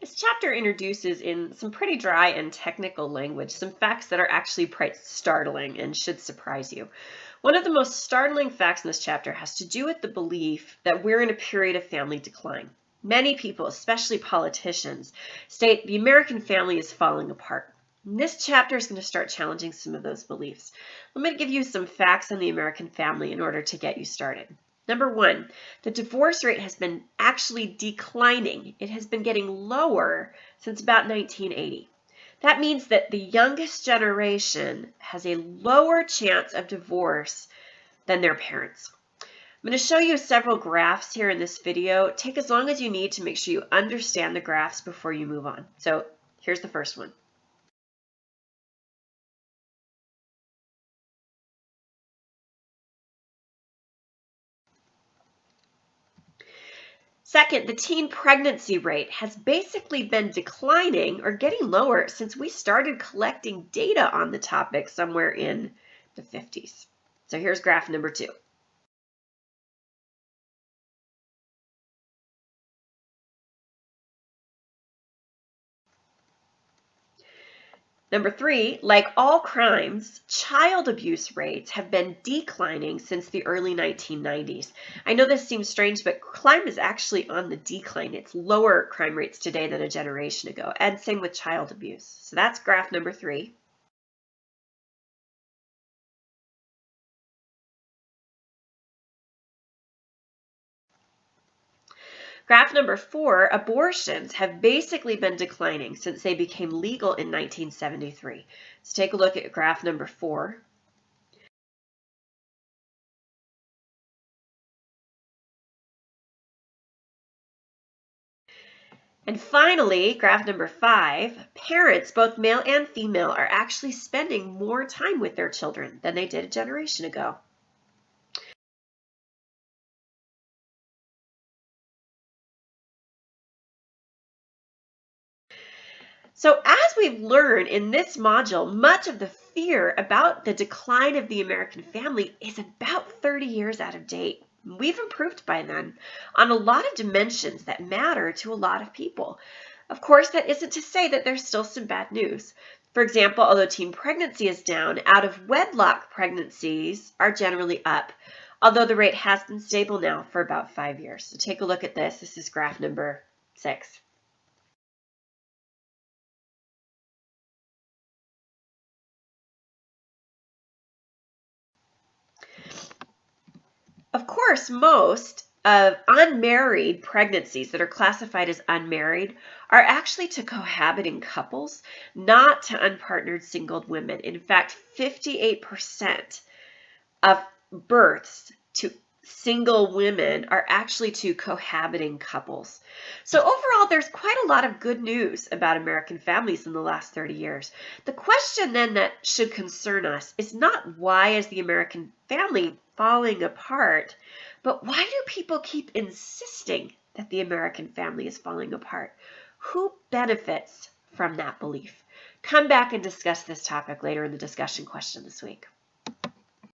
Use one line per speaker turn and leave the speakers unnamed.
This chapter introduces, in some pretty dry and technical language, some facts that are actually quite startling and should surprise you. One of the most startling facts in this chapter has to do with the belief that we're in a period of family decline. Many people, especially politicians, state the American family is falling apart. And this chapter is going to start challenging some of those beliefs. Let me give you some facts on the American family in order to get you started. Number one, the divorce rate has been actually declining. It has been getting lower since about 1980. That means that the youngest generation has a lower chance of divorce than their parents. I'm going to show you several graphs here in this video. Take as long as you need to make sure you understand the graphs before you move on. So here's the first one. Second, the teen pregnancy rate has basically been declining or getting lower since we started collecting data on the topic somewhere in the 50s. So here's graph number 2. Number 3, like all crimes, child abuse rates have been declining since the early 1990s. I know this seems strange, but crime is actually on the decline. It's lower crime rates today than a generation ago, and same with child abuse. So that's graph number 3. Graph number 4, abortions have basically been declining since they became legal in 1973. Let's take a look at graph number 4. And finally, graph number 5, parents, both male and female, are actually spending more time with their children than they did a generation ago. So as we've learned in this module, much of the fear about the decline of the American family is about 30 years out of date. We've improved by then on a lot of dimensions that matter to a lot of people. Of course, that isn't to say that there's still some bad news. For example, although teen pregnancy is down, out of wedlock pregnancies are generally up, although the rate has been stable now for about 5 years. So take a look at this. This is graph number 6. Of course, most of unmarried pregnancies that are classified as unmarried are actually to cohabiting couples, not to unpartnered single women. In fact, 58% of births to single women are actually to cohabiting couples. So overall, there's quite a lot of good news about American families in the last 30 years. The question then that should concern us is not why is the American family falling apart, but why do people keep insisting that the American family is falling apart? Who benefits from that belief? Come back and discuss this topic later in the discussion question this week.